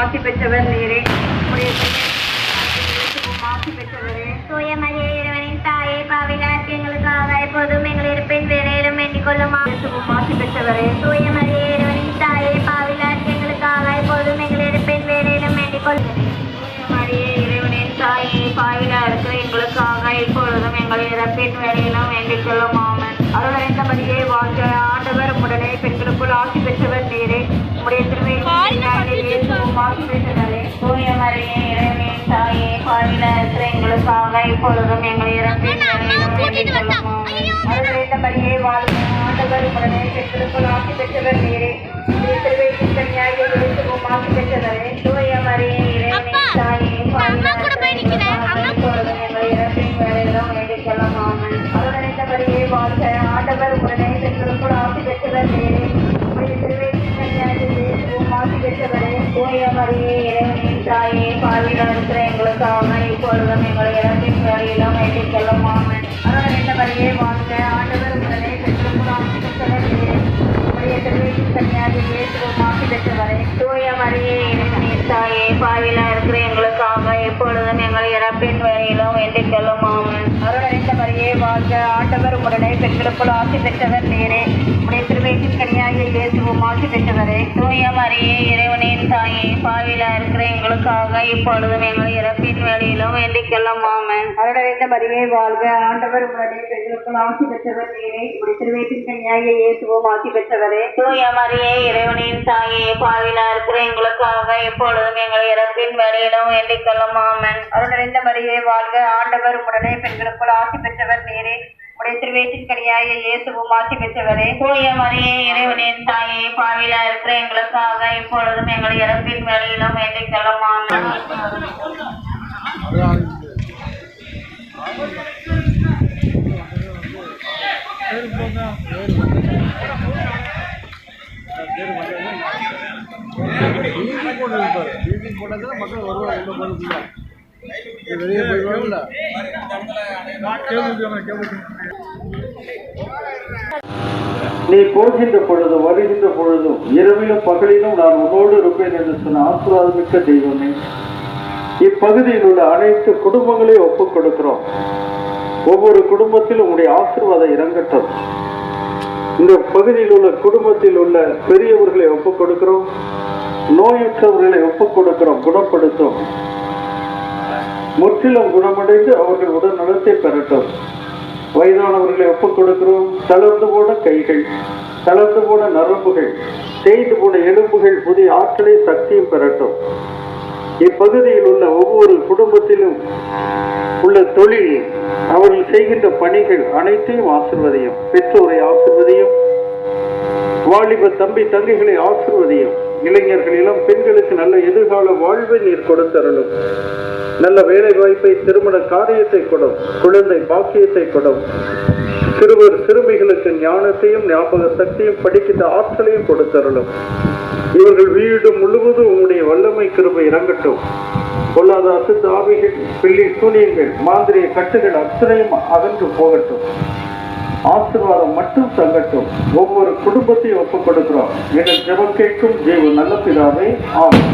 ஆசி பெற்றவர் நீரே. ஆசி பெற்றவரே. தூய மரியே இறைவனின் தாயே, பாவிகளாகிய எங்களுக்காக எப்போதும் எங்கள் இருப்பின் வேலையிலும் வேண்டிக் கொள்ளும். ஆசி பெற்றவரே. தூய மரியே இறைவனின் தாயே, பாவிகளாகிய எங்களுக்காக எப்போதும் எங்கள் இருப்பின் வேலையிலும் வேண்டிக் கொள்ளும். மரியே இறைவனின் தாயே, பாவிலா இருக்கிற எங்களுக்காக இப்பொழுதும் எங்கள் இறப்பின் வேலையிலும் வேண்டிக் கொள்ளும். ஆமென். அருள் நிறைந்த மரியே வாழ்க, ஆண்டவர் உடனே பெண்களுக்குள் ஆசி பெற்றவர் நீரே. உம்முடைய திருவயிற்றின் ஆசி பெற்றவரே. தூய மரியே இறைவனின் தாயே, பாவிலா இருக்கிற எங்களுக்காக இப்பொழுதும் எங்கள் இறப்பின் வேலையிலும் வேண்டிக் கொள்ளும். அருள் நிறைந்த மரியே வாழ்க, ஆண்டவர் உடனே பெண்களுக்குள் ஆசி பெற்றவர் நீரே. உம்முடைய திருவயிற்றின் கனியாகிய இயேசுவும் ஆசி பெற்றவரே. தூய மரியே இறைவனின் தாயே, பாவிலா இருக்கிற எங்களுக்காக இப்பொழுதும் எங்கள் இறப்பின் வேலையிலும் வேண்டிக் கொள்ளும். ஆமென். அருள் நிறைந்த மரியே வாழ்க, ஆண்டவர் உடனே பெண்களுக்குள் ஆசி பெற்றவர் நீரே. உம்முடைய திருவயிற்றின் கனியாகிய இயேசுவும் ஆசி பெற்றவரே. தூய மரியே இறைவனின் தாயே, பாவிலா இருக்கிற எங்களுக்காக இப்பொழுதும் எங்கள் இறப்பின் வேலையிலும் வேண்டிக் கொள்ளும். ஆமென். அருள் நிறைந்த மரியே வாழ்க, ஆண்டவர் உடனே பெண்களுக்குள் ஆசி பெற்றவர் நீரே. உம்முடைய திருவயிற்றின் கனியாகிய இயேசுவும் ஆசி பெற்றவரே. தூய மரியே இறைவனின் தாயே, பாவிலா இருக்கிற எங்களுக்காக இப்பொழுதும் எங்கள் இறப்பின் வேலையிலும் வேண்டிக் கொள்ளும். ஆமென். அருள் நிறைந்த மரியே வாழ்க, ஆண்டவர் உடனே பெண்களுக்குள் ஆசி பெற்றவர் நீரே. உம்முடைய திருவயிற்றின் கனியாகிய இயேசுவும் ஆசி பெற்றவரே. தூய மரியே இறைவனின் தாயே, பாவிலா இருக்கிற எங்களுக்காக இப்பொழுதும் எங்கள் இறப்பின் வேலையிலும் வேண்டிக் கொள்ளும். ஆமென். அருள் நிறைந்த மரியே வாழ்க, ஆண்டவர் உடனே பெண்களுக்குள் ஆசி பெற்றவர் நீரே. உம்முடைய திருவயிற்றின் கனியாகிய இயேசுவும் ஆசி பெற்றவரே. தூய மரியே இறைவனின் தாயே, பாவிலா இருக்கிற எங்களுக்காக இப்பொழுதும் எங்கள் இறப்பின் வேலையிலும் வேண்டிக் கொள்ளும். ஆமென். அருள் நிறைந்த மரியே வாழ்க, ஆண்டவர் உடனே பெண்களுக்குள் ஆசி பெற்றவர் நீரே. உடைய திருவயிற்றின் கனியாகிய இயேசுவும் ஆசி பெற்றவரே. தூய மரியே இறைவனின் தாயே, பாவிலா இருக்கிற எங்களுக்காக இப்பொழுதும் எங்கள் இறப்பின் வேலையிலும் வேண்டிக் கொள்ளும். ஆமென். நீ போகின்ற பொழுதும் வருகின்ற பொழுதும் இரவிலும் பகலிலும் நான் உன்னோடு இருப்பேன் என்று சொன்ன ஆசீர்வாதமிக்க தெய்வமே, இப்பகுதியில் உள்ள அனைத்து குடும்பங்களையும் ஒப்புக் கொடுக்கிறோம். ஒவ்வொரு குடும்பத்திலும் உங்களுடைய ஆசீர்வாதம் இறங்கட்டும். இந்த பகுதியில் உள்ள குடும்பத்தில் உள்ள பெரியவர்களை ஒப்புக் கொடுக்கிறோம். நோயுற்றவர்களை ஒப்புக் கொடுக்கிறோம். குணப்படுத்தும். முற்றிலும் குணமடைந்து அவர்கள் உடல் நலத்தை பெறட்டும். வயதானவர்களை ஒப்புக் கொடுக்கிறோம். தளர்ந்து போன கைகள், தளர்ந்து போன நரம்புகள், தேய்ந்து போன எலும்புகள் புதிய ஆற்றலை சக்தியும் பெறட்டும். இப்பகுதியில் உள்ள ஒவ்வொரு குடும்பத்திலும் உள்ள தொழில், அவர்கள் செய்கின்ற பணிகள் அனைத்தையும் ஆசிர்வதியும். பெற்றோரை ஆசிர்வதியும். வாலிப தம்பி தங்கைகளை ஆசிர்வதியும். இளைஞர்கள் இளம் பெண்களுக்கு நல்ல எதிர்கால வாழ்வை நீர் கொடுத்தருளும். நல்ல வேலை வாய்ப்பை, திருமண காரியத்தை கொடும். குழந்தை பாக்கியத்தை கொடும். சிறுவர் சிறுமிகளுக்கு ஞானத்தையும் ஞாபக சக்தியும் படிக்கின்ற ஆற்றலையும் கொடுத்தருளும். இவர்கள் வீடு முழுவதும் உங்களுடைய வல்லமை கிருபை இறங்கட்டும். பொல்லாத அசுத்த ஆவிகள், பில்லி சூனியங்கள், மாந்திரிய கட்டுகள் அத்தனையும் அகன்று போகட்டும். ஆசீர்வாதம் மட்டும் தங்கட்டும். ஒவ்வொரு குடும்பத்தையும் ஒப்புக் கொடுக்கிறோம். எங்கள் ஜெபம் கேட்கும் ஜீவ நல்ல பிதாவே, ஆமென்.